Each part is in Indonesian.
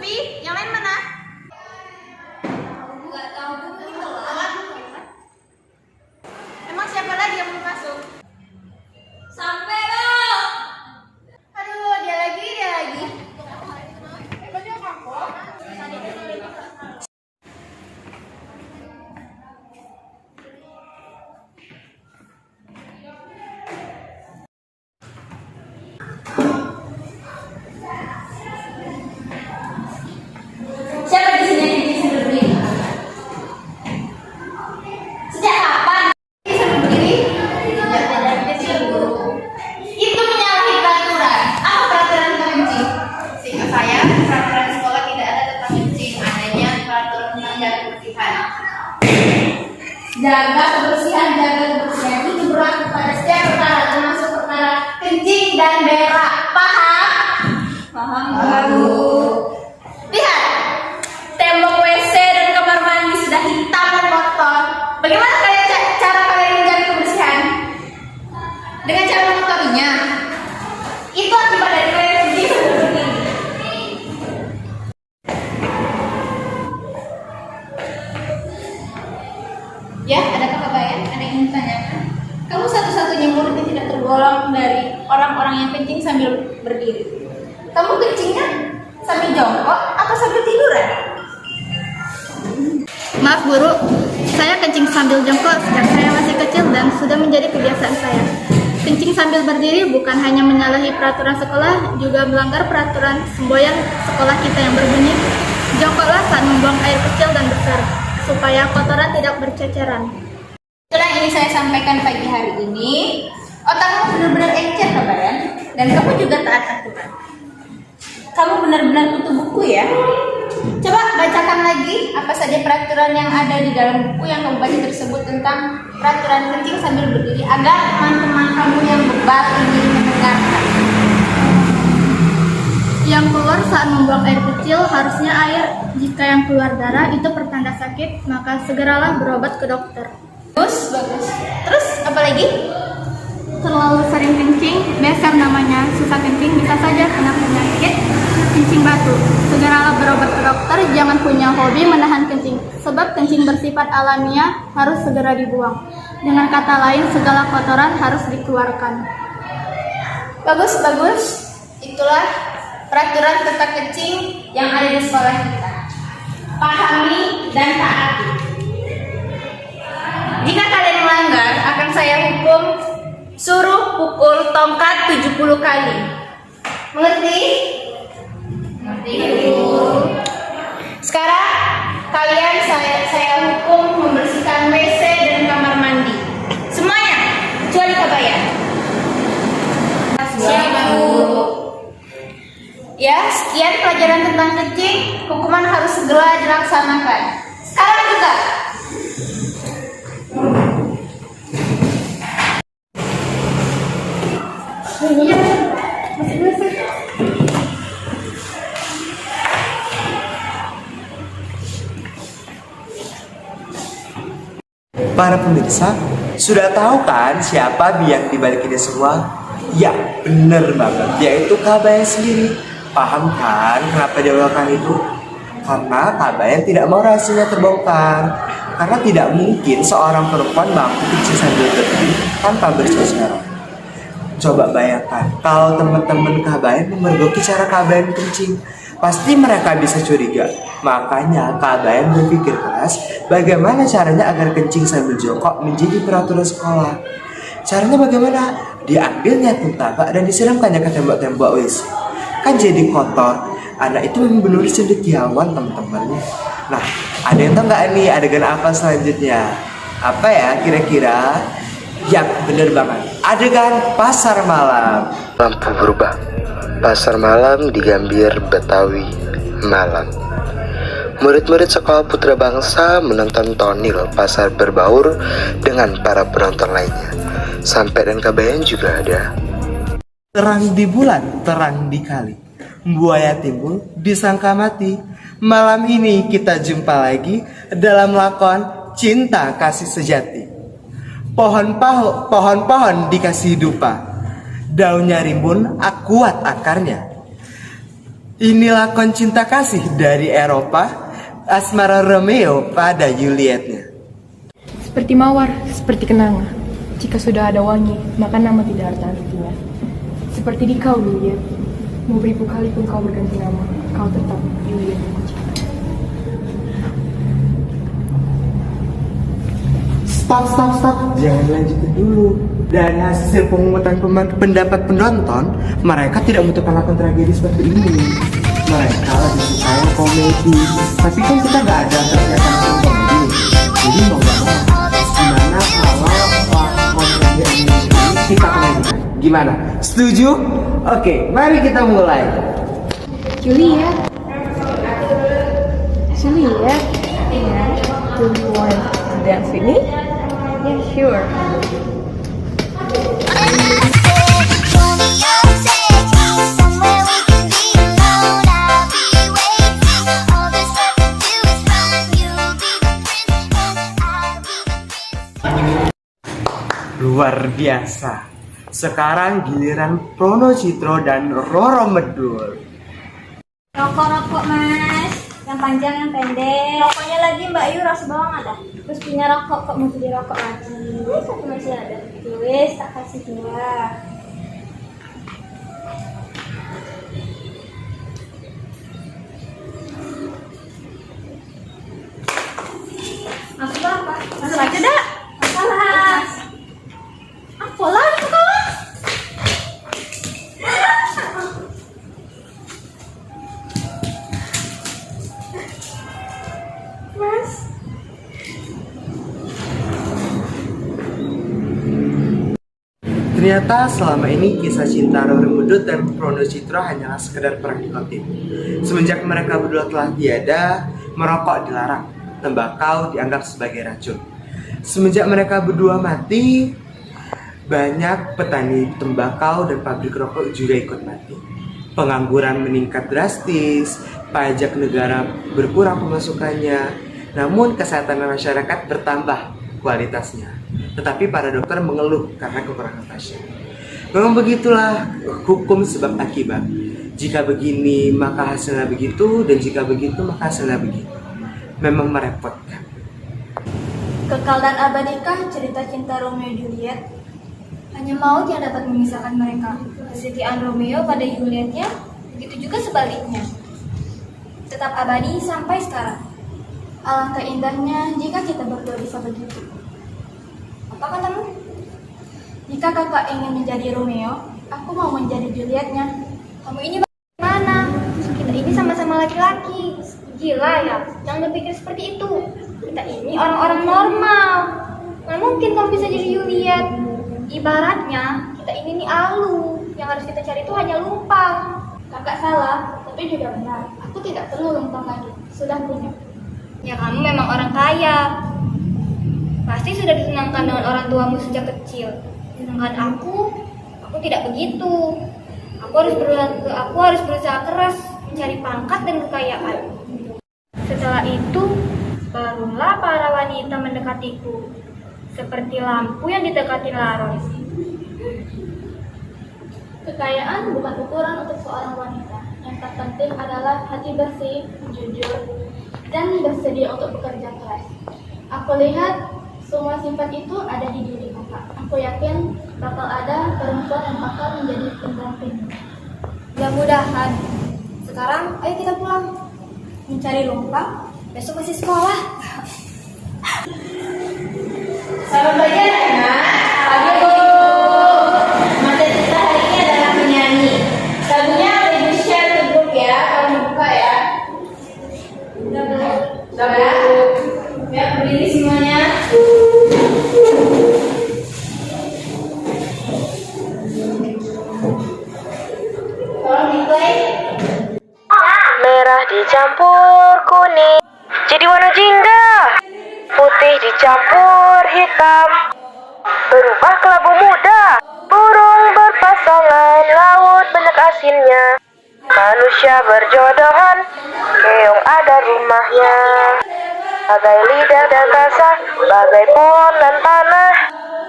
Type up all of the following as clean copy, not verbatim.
sepi, yang lain mana? Nggak tahu gitu loh. Emang siapa lagi yang mau masuk? Sampai loh. Aduh, dia lagi. Siapa di sini yang bisa berdiri? Sejak kapan bisa berdiri? Sejak dari kecil, guru. Itu menyalahi peraturan. Apa peraturan kencing? Seingat saya, peraturan sekolah tidak ada tentang kencing. Adanya peraturan tentang jaga kebersihan. Jaga kebersihan itu berlaku pada setiap perkara, termasuk perkara kencing dan berak. Paham? Paham, Baru. Lihat, tembok WC dan kamar mandi sudah hitam dan kotor. Bagaimana cara kalian menjaga kebersihan? Dengan cara mengotorinya. Itu akibat dari kalian kencing sambil berdiri. Ya, adakah Babayan? Ada yang ingin ditanyakan? Kamu satu-satunya murid yang tidak tergolong dari orang-orang yang kencing sambil berdiri. Kamu kencingnya sambil jongkok atau sambil tiduran? Maaf guru, saya kencing sambil jongkok sejak saya masih kecil dan sudah menjadi kebiasaan saya. Kencing sambil berdiri bukan hanya menyalahi peraturan sekolah, juga melanggar peraturan semboyan sekolah kita yang berbunyi, jongkoklah saat membuang air kecil dan besar, supaya kotoran tidak berceceran. Itulah yang ingin saya sampaikan pagi hari ini. Otakmu benar-benar encer, Babayan, dan kamu juga taat aturan. Kamu benar-benar butuh buku ya. Coba bacakan lagi apa saja peraturan yang ada di dalam buku yang kamu baca tersebut tentang peraturan kencing sambil berdiri agar teman-teman kamu yang bebal ini mendengarkan. Yang keluar saat membuang air kecil harusnya air. Jika yang keluar darah itu pertanda sakit, maka segeralah berobat ke dokter. Bagus. Terus apa lagi? Terlalu sering kencing, beser namanya, susah kencing, bisa saja kena penyakit kencing batu. Segeralah berobat ke dokter, jangan punya hobi menahan kencing, sebab kencing bersifat alamiah harus segera dibuang. Dengan kata lain, segala kotoran harus dikeluarkan. Bagus. Itulah peraturan tentang kencing yang ada di sekolah kita. Pahami dan taati. Jika kalian melanggar, akan saya hukum suruh pukul tongkat 70 kali. Mengerti? Mengerti, Guru. Sekarang kalian saya hukum membersihkan WC dan kamar mandi. Semuanya, kecuali Babayan. Siap, Guru. Ya, sekian pelajaran tentang kencing. Hukuman harus segera dilaksanakan. Sekarang juga. Para pemirsa, sudah tahu kan siapa biang dibalik ini semua? Ya, bener banget, yaitu Kabayan sendiri. Paham kan kenapa dia melakukan itu? Karena Kabayan tidak mau rahasianya terbongkar. Karena tidak mungkin seorang perempuan mampu kencing sambil berdiri tanpa berceceran. Coba bayangkan, kalau teman-teman Kabayan memergoki cara Kabayan kencing, pasti mereka bisa curiga. Makanya Kabayan berpikir keras bagaimana caranya agar kencing sambil jongkok menjadi peraturan sekolah. Caranya bagaimana? Diambilnya tabak dan disiramkannya ke tembok-tembok WC. Kan jadi kotor. Anak itu memang benar cendekiawan, teman-teman. Nah, ada yang tahu nggak nih adegan apa selanjutnya? Apa ya kira-kira? Ya, bener banget. Adegan pasar malam. Lampu berubah. Pasar malam di Gambir, Betawi, malam. Murid-murid sekolah Putra Bangsa menonton tonil pasar berbaur dengan para penonton lainnya. Sampai dan Kabayan juga ada. Terang di bulan, terang di kali. Buaya timbul, disangka mati. Malam ini kita jumpa lagi dalam lakon Cinta Kasih Sejati. Pohon-pohon dikasih dupa. Daunnya rimbun, kuat akarnya. Inilah lakon cinta kasih dari Eropa, asmara Romeo pada Julietnya. Seperti mawar, seperti kenanga. Jika sudah ada wangi, maka nama tidak ada artinya. Seperti di kau, Juliet. Mau beribu kali pun kau berganti nama, kau tetap Juliet yang kucinta. Stop. Jangan lanjutin dulu. Dari hasil pemungutan pendapat penonton, mereka tidak membutuhkan lakon tragedi seperti ini. Mereka lebih suka yang komedi. Tapi kan kita nggak ada kegiatan komedi. Jadi mau nggak mau, gimana kalau lakon tragedi ini kita komedikan? Gimana? Setuju? Oke, mari kita mulai. Juliet? Do you want to dance with me? Yeah, sure. Luar biasa. Sekarang giliran Prono Citro dan Roro Medul. Rokok mas. Yang panjang, yang pendek. Rokoknya lagi Mbak Yu rasa bawang ada. Terus punya rokok kok mau beli rokok lagi. Satu masih ada. Tulis tak kasih 2. Masuk apa? Masuk aja dah. Masalah. Apa lagi kawan? Mas. Ternyata selama ini kisah cinta Roro Medul dan Prono Citro hanyalah sekedar perang dikotip. Semenjak mereka berdua telah tiada, merokok dilarang, tembakau dianggap sebagai racun. Semenjak mereka berdua mati, banyak petani tembakau dan pabrik rokok juga ikut mati. Pengangguran meningkat drastis, pajak negara berkurang pemasukannya, namun kesehatan masyarakat bertambah kualitasnya. Tetapi para dokter mengeluh karena kekurangan pasien. Memang begitulah hukum sebab akibat. Jika begini maka hasilnya begitu, dan jika begitu maka hasilnya begitu. Memang merepotkan. Kekal dan abadikah cerita cinta Romeo Juliet? Hanya maut yang dapat memisahkan mereka. Kesetiaan Romeo pada Julietnya, begitu juga sebaliknya. Tetap abadi sampai sekarang. Alangkah indahnya jika kita berdua bisa begitu. Apa katamu? Jika kakak ingin menjadi Romeo, aku mau menjadi Julietnya. Kamu ini bagaimana? Kita ini sama-sama laki-laki. Gila ya, jangan berpikir seperti itu. Kita ini orang-orang normal. Mana mungkin kamu bisa jadi Juliet? Ibaratnya, kita ini nih alu. Yang harus kita cari itu hanya lumpang. Kakak salah, tapi juga benar. Aku tidak perlu lumpang lagi, sudah punya. Ya kamu memang orang kaya. Pasti sudah disenangkan dengan orang tuamu sejak kecil. Sedangkan aku tidak begitu. Aku harus berusaha keras mencari pangkat dan kekayaan. Setelah itu, barulah para wanita mendekatiku, seperti lampu yang didekati laron. Kekayaan bukan ukuran untuk seorang wanita. Yang terpenting adalah hati bersih, jujur, dan bersedia untuk bekerja keras. Aku lihat semua sifat itu ada di diri kakak. Aku yakin bakal ada perempuan yang bakal menjadi pendamping. Mudah-mudahan. Sekarang ayo kita pulang. Mencari lumpang, besok masih sekolah. Selamat pagi anak-anak. Pagi Bu. Materi kita hari ini adalah menyanyi. Lagunya udah di share ke grup ya. Kalau buka ya. Udah Bu. Ya berdiri semuanya. Tolong di play. Merah dicampur kuning jadi warna jingga, putih dicampur hitam berubah kelabu muda, burung berpasangan, laut banyak asinnya, manusia berjodohan, keong ada rumahnya, bagai lidah dan rasa, bagai pohon dan tanah,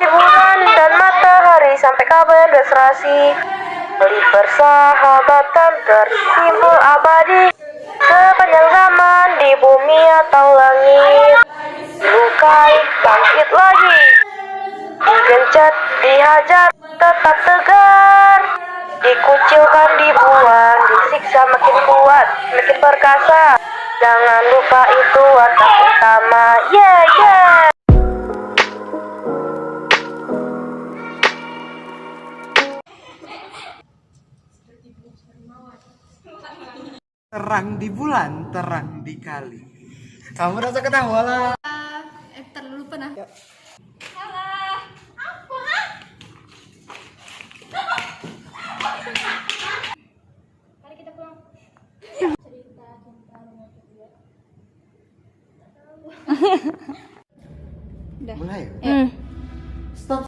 di bulan dan matahari sampai kabar dan serasi, beli persahabatan tersimpul abadi sepanjang zaman di bumi atau langit. Lukai, bangkit lagi, digencet, dihajar, tetap tegar, dikucilkan, dibuang, disiksa makin kuat, makin perkasa. Jangan lupa itu watak utama. Yeah, yeah. Terang di bulan, terang di kali. Kamu rasa ketawa lah. Terlalu lupa nah. Mari kita pulang. Cerita cinta nomor 2.